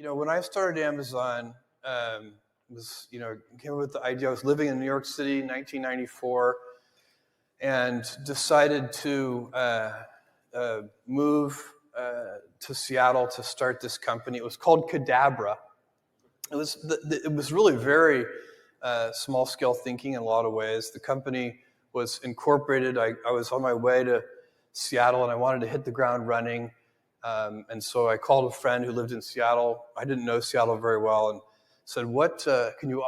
When I started Amazon, came up with the idea. I was living in New York City in 1994 and decided to move to Seattle to start this company. It was called Cadabra. It was really very small-scale thinking in a lot of ways. The company was incorporated. I was on my way to Seattle, and I wanted to hit the ground running. And so I called a friend who lived in Seattle. I didn't know Seattle very well, and said, "What can you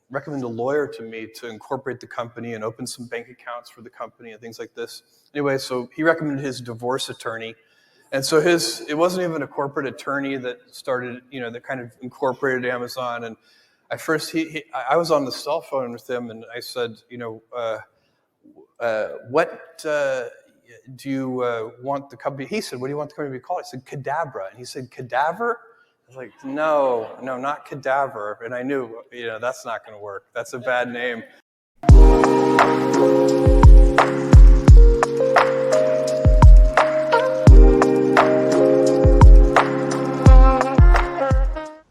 recommend a lawyer to me to incorporate the company and open some bank accounts for the company and things like this?" Anyway, so he recommended his divorce attorney, and so it wasn't even a corporate attorney that started, that kind of incorporated Amazon. And I I was on the cell phone with him, and I said, "What do you want the company?" He said, "What do you want the company to be called?" I said, "Cadabra." And he said, "Cadaver?" I was like, no, not cadaver. And I knew, that's not going to work. That's a bad name.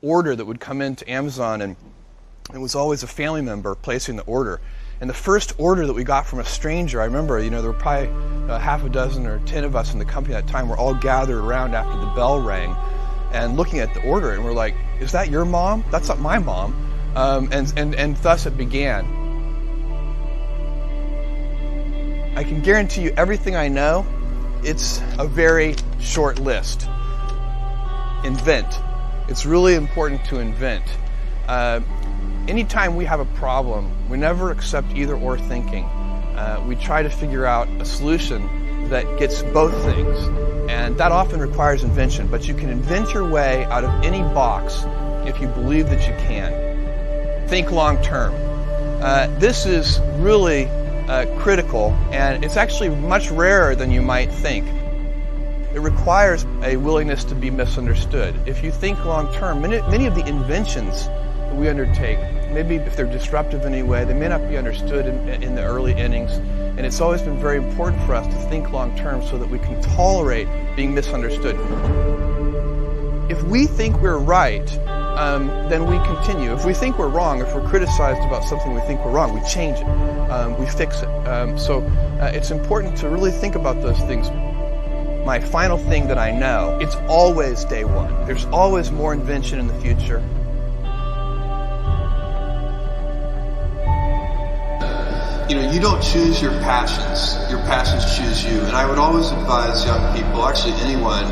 Order that would come into Amazon, and it was always a family member placing the order. And the first order that we got from a stranger, I remember, there were probably half a dozen or 10 of us in the company at that time. We're all gathered around after the bell rang and looking at the order, and we're like, "Is that your mom? That's not my mom." And thus it began. I can guarantee you everything I know, it's a very short list. Invent. It's really important to invent. Anytime we have a problem, we never accept either or thinking. We try to figure out a solution that gets both things. And that often requires invention, but you can invent your way out of any box if you believe that you can. Think long term. This is really critical, and it's actually much rarer than you might think. It requires a willingness to be misunderstood. If you think long term, many of the inventions that we undertake, maybe if they're disruptive in any way, they may not be understood in the early innings. And it's always been very important for us to think long term so that we can tolerate being misunderstood. If we think we're right, then we continue. If we think we're wrong, if we're criticized about something we think we're wrong, we change it, we fix it. So it's important to really think about those things. My final thing that I know, it's always day one. There's always more invention in the future. You don't choose your passions choose you. And I would always advise young people, actually anyone,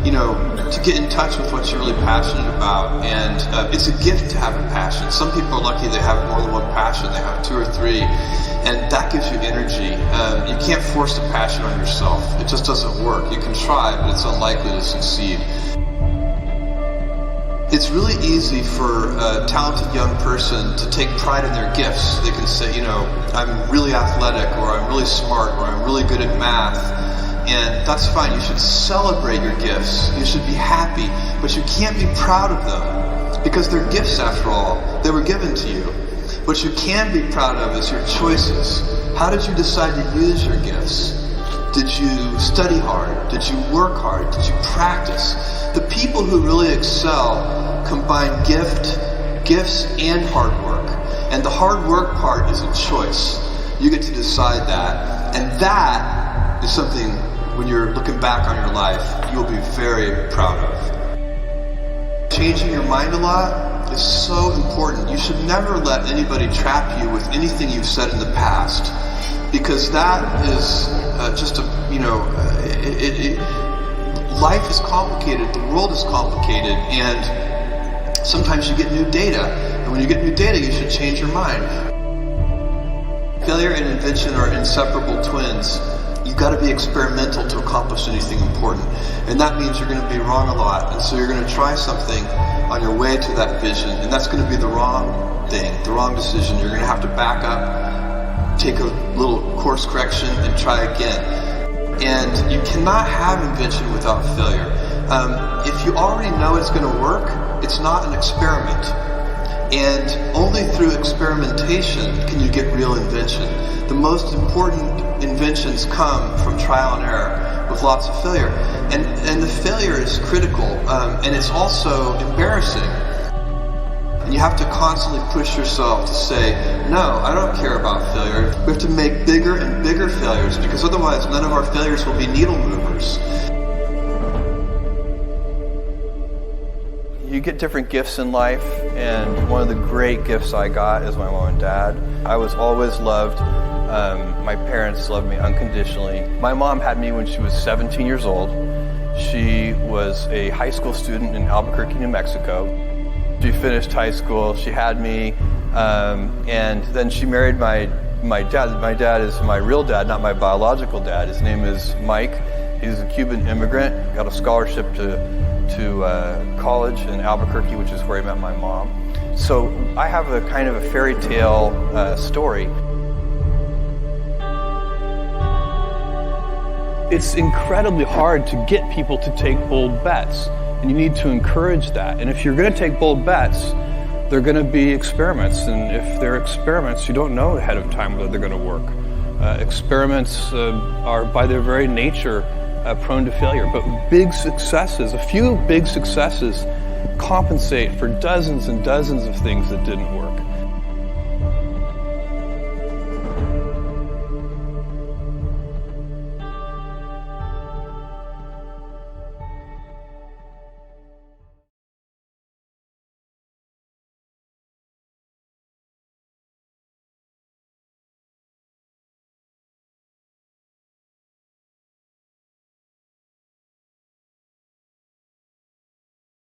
to get in touch with what you're really passionate about. And it's a gift to have a passion. Some people are lucky they have more than one passion. They have two or three. And that gives you energy. You can't force a passion on yourself. It just doesn't work. You can try, but it's unlikely to succeed. It's really easy for a talented young person to take pride in their gifts. They can say, I'm really athletic, or I'm really smart, or I'm really good at math. And that's fine. You should celebrate your gifts. You should be happy, but you can't be proud of them because they're gifts after all. They were given to you. What you can be proud of is your choices. How did you decide to use your gifts? Did you study hard? Did you work hard? Did you practice? The people who really excel combine gifts, and hard work. And the hard work part is a choice. You get to decide that. And that is something, when you're looking back on your life, you'll be very proud of. Changing your mind a lot is so important. You should never let anybody trap you with anything you've said in the past. Because that is life is complicated, the world is complicated, and sometimes you get new data. And when you get new data, you should change your mind. Failure and invention are inseparable twins. You've got to be experimental to accomplish anything important. And that means you're going to be wrong a lot. And so you're going to try something on your way to that vision, and that's going to be the wrong thing, the wrong decision. You're going to have to back up, take a little course correction, and try again. And you cannot have invention without failure. If you already know it's going to work, it's not an experiment. And only through experimentation can you get real invention. The most important inventions come from trial and error. with lots of failure. And the failure is critical, and it's also embarrassing. And you have to constantly push yourself to say, no, I don't care about failure. We have to make bigger and bigger failures, because otherwise none of our failures will be needle movers. You get different gifts in life, and one of the great gifts I got is my mom and dad. I was always loved. My parents loved me unconditionally. My mom had me when she was 17 years old. She was a high school student in Albuquerque, New Mexico. She finished high school, she had me, and then she married my dad. My dad is my real dad, not my biological dad. His name is Mike. He's a Cuban immigrant, got a scholarship to college in Albuquerque, which is where I met my mom. So I have a kind of a fairy tale story. It's incredibly hard to get people to take bold bets, and you need to encourage that. And if you're going to take bold bets, they're going to be experiments, and if they're experiments, you don't know ahead of time whether they're going to work. Experiments are by their very nature prone to failure, but big successes, a few big successes compensate for dozens and dozens of things that didn't work.